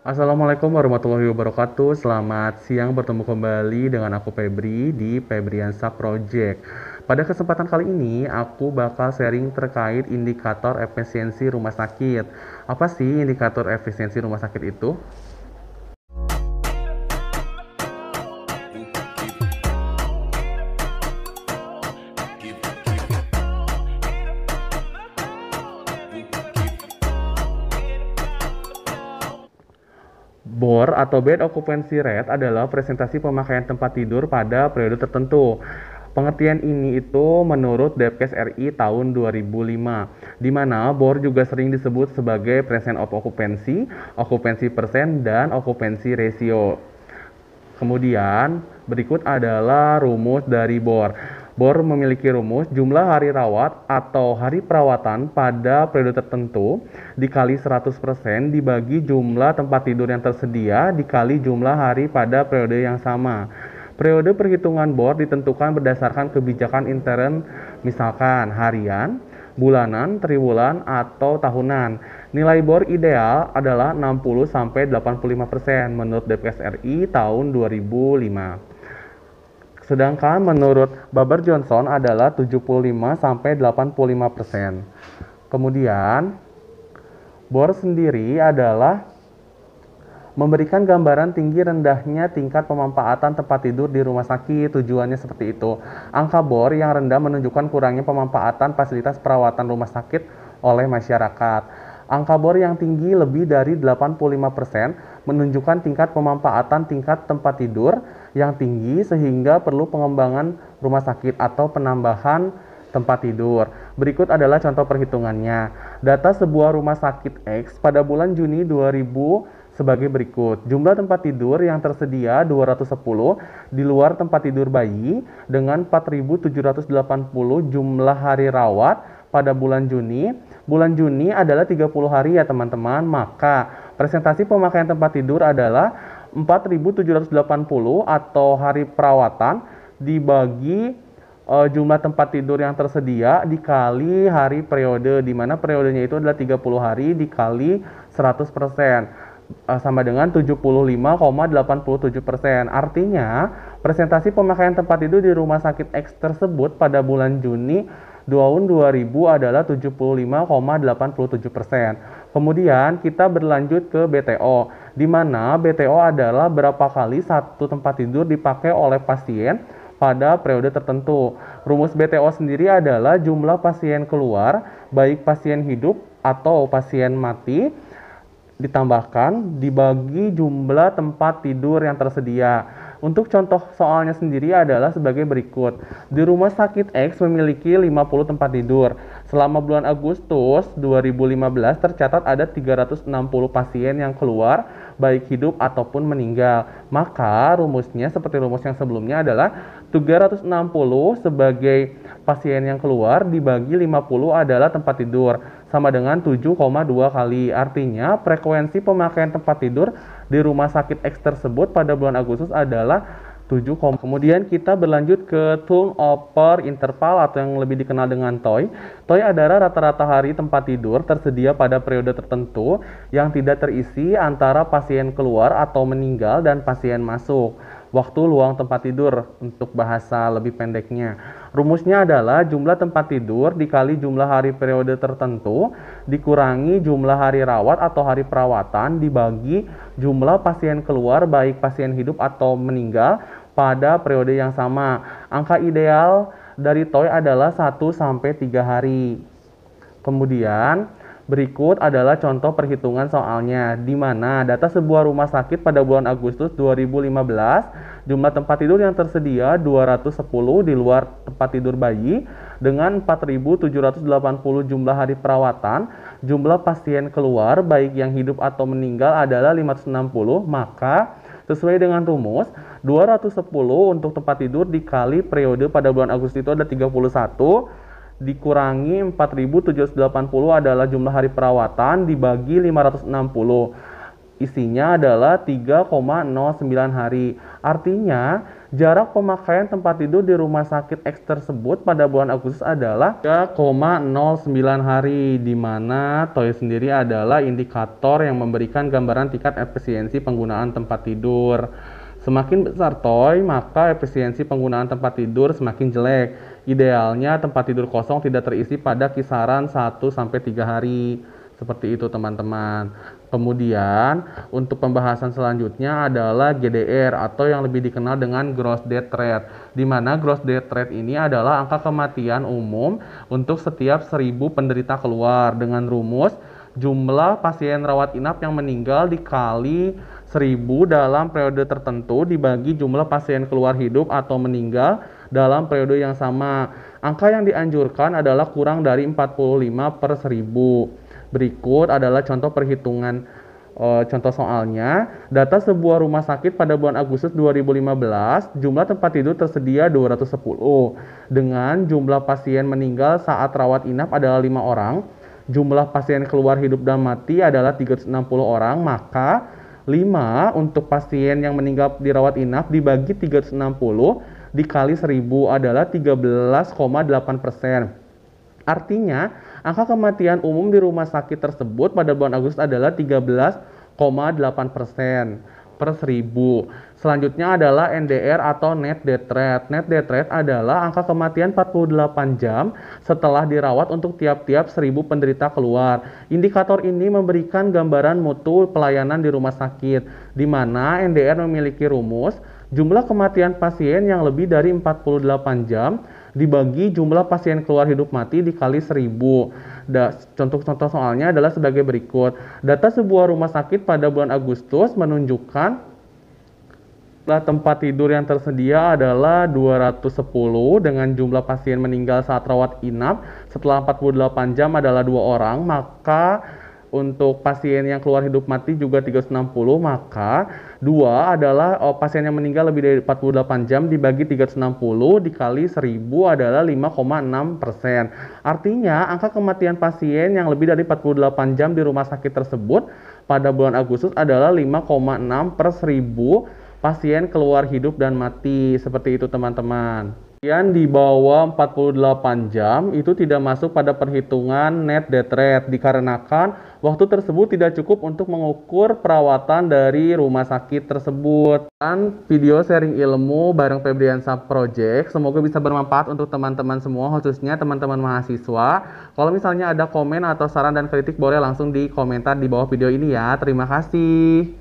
Assalamualaikum warahmatullahi wabarakatuh. Selamat siang, bertemu kembali dengan aku Febri di Febriansa Project. Pada kesempatan kali ini, aku bakal sharing terkait indikator efisiensi rumah sakit. Apa sih indikator efisiensi rumah sakit itu? BOR atau Bed Occupancy Rate adalah presentasi pemakaian tempat tidur pada periode tertentu. Pengertian ini itu menurut Depkes RI tahun 2005, di mana BOR juga sering disebut sebagai Percent of Occupancy, Occupancy Percent, dan Occupancy Ratio. Kemudian berikut adalah rumus dari BOR. BOR memiliki rumus jumlah hari rawat atau hari perawatan pada periode tertentu dikali 100% dibagi jumlah tempat tidur yang tersedia dikali jumlah hari pada periode yang sama. Periode perhitungan BOR ditentukan berdasarkan kebijakan intern, misalkan harian, bulanan, triwulan, atau tahunan. Nilai BOR ideal adalah 60-85% menurut Depkes RI tahun 2005. Sedangkan menurut Baber Johnson adalah 75-85%. Kemudian, BOR sendiri adalah memberikan gambaran tinggi rendahnya tingkat pemanfaatan tempat tidur di rumah sakit. Tujuannya seperti itu. Angka BOR yang rendah menunjukkan kurangnya pemanfaatan fasilitas perawatan rumah sakit oleh masyarakat. Angka BOR yang tinggi lebih dari 85% menunjukkan tingkat pemanfaatan tingkat tempat tidur yang tinggi sehingga perlu pengembangan rumah sakit atau penambahan tempat tidur. Berikut adalah contoh perhitungannya. Data sebuah rumah sakit X pada bulan Juni 2000 sebagai berikut. Jumlah tempat tidur yang tersedia 210 di luar tempat tidur bayi dengan 4.780 jumlah hari rawat pada bulan Juni. Bulan Juni adalah 30 hari ya teman-teman. Maka presentasi pemakaian tempat tidur adalah 4.780 atau hari perawatan dibagi jumlah tempat tidur yang tersedia dikali hari periode, di mana periodenya itu adalah 30 hari dikali 100%, sama dengan 75,87%. Artinya, presentasi pemakaian tempat tidur di rumah sakit X tersebut pada bulan Juni tahun 2000 adalah 75,87%. Kemudian kita berlanjut ke BTO, di mana BTO adalah berapa kali satu tempat tidur dipakai oleh pasien pada periode tertentu. Rumus BTO sendiri adalah jumlah pasien keluar, baik pasien hidup atau pasien mati, ditambahkan dibagi jumlah tempat tidur yang tersedia. Untuk contoh soalnya sendiri adalah sebagai berikut. Di rumah sakit X memiliki 50 tempat tidur. Selama bulan Agustus 2015 tercatat ada 360 pasien yang keluar, baik hidup ataupun meninggal. Maka rumusnya seperti rumus yang sebelumnya adalah 360 sebagai pasien yang keluar dibagi 50 adalah tempat tidur, sama dengan 7,2 kali. Artinya frekuensi pemakaian tempat tidur di rumah sakit X tersebut pada bulan Agustus adalah 7. Kemudian kita berlanjut ke turnover interval atau yang lebih dikenal dengan TOI. TOI adalah rata-rata hari tempat tidur tersedia pada periode tertentu yang tidak terisi antara pasien keluar atau meninggal dan pasien masuk. Waktu luang tempat tidur untuk bahasa lebih pendeknya. Rumusnya adalah jumlah tempat tidur dikali jumlah hari periode tertentu dikurangi jumlah hari rawat atau hari perawatan dibagi jumlah pasien keluar baik pasien hidup atau meninggal pada periode yang sama. Angka ideal dari TOI adalah 1-3 hari. Kemudian berikut adalah contoh perhitungan soalnya, di mana data sebuah rumah sakit pada bulan Agustus 2015, jumlah tempat tidur yang tersedia 210 di luar tempat tidur bayi, dengan 4.780 jumlah hari perawatan, jumlah pasien keluar, baik yang hidup atau meninggal adalah 560, maka sesuai dengan rumus, 210 untuk tempat tidur dikali periode pada bulan Agustus itu ada 31, dikurangi 4.780 adalah jumlah hari perawatan dibagi 560. Isinya adalah 3,09 hari. Artinya Jarak pemakaian tempat tidur di rumah sakit X tersebut pada bulan Agustus adalah 3,09 hari, di mana TOI sendiri adalah indikator yang memberikan gambaran tingkat efisiensi penggunaan tempat tidur. Semakin besar TOI, maka efisiensi penggunaan tempat tidur semakin jelek. Idealnya tempat tidur kosong tidak terisi pada kisaran 1-3 hari. Seperti itu teman-teman. Kemudian untuk pembahasan selanjutnya adalah GDR atau yang lebih dikenal dengan Gross Death Rate, di mana Gross Death Rate ini adalah angka kematian umum untuk setiap 1000 penderita keluar dengan rumus jumlah pasien rawat inap yang meninggal dikali 1000 dalam periode tertentu dibagi jumlah pasien keluar hidup atau meninggal dalam periode yang sama. Angka yang dianjurkan adalah kurang dari 45/1000. Berikut adalah contoh perhitungan contoh soalnya. Data sebuah rumah sakit pada bulan Agustus 2015, jumlah tempat tidur tersedia 210 dengan jumlah pasien meninggal saat rawat inap adalah 5 orang. Jumlah pasien keluar hidup dan mati adalah 360 orang, maka 5 untuk pasien yang meninggal dirawat inap dibagi 360 dikali 1000 adalah 13,8%. Artinya, angka kematian umum di rumah sakit tersebut pada bulan Agustus adalah 13,8% per 1000. Selanjutnya adalah NDR atau Net Death Rate. Net Death Rate adalah angka kematian 48 jam setelah dirawat untuk tiap-tiap 1000 penderita keluar. Indikator ini memberikan gambaran mutu pelayanan di rumah sakit, di mana NDR memiliki rumus jumlah kematian pasien yang lebih dari 48 jam dibagi jumlah pasien keluar hidup mati dikali 1000. Contoh-contoh soalnya adalah sebagai berikut. Data sebuah rumah sakit pada bulan Agustus menunjukkan tempat tidur yang tersedia adalah 210 dengan jumlah pasien meninggal saat rawat inap setelah 48 jam adalah 2 orang, maka untuk pasien yang keluar hidup mati juga 360, maka 2 adalah pasien yang meninggal lebih dari 48 jam dibagi 360 dikali 1000 adalah 5,6%. Artinya angka kematian pasien yang lebih dari 48 jam di rumah sakit tersebut pada bulan Agustus adalah 5,6/1000 pasien keluar hidup dan mati. Seperti itu teman-teman. Kemudian di bawah 48 jam itu tidak masuk pada perhitungan net death rate dikarenakan waktu tersebut tidak cukup untuk mengukur perawatan dari rumah sakit tersebut. Dan video sharing ilmu bareng Febriansa Project semoga bisa bermanfaat untuk teman-teman semua, khususnya teman-teman mahasiswa. Kalau misalnya ada komen atau saran dan kritik boleh langsung di komentar di bawah video ini ya. Terima kasih.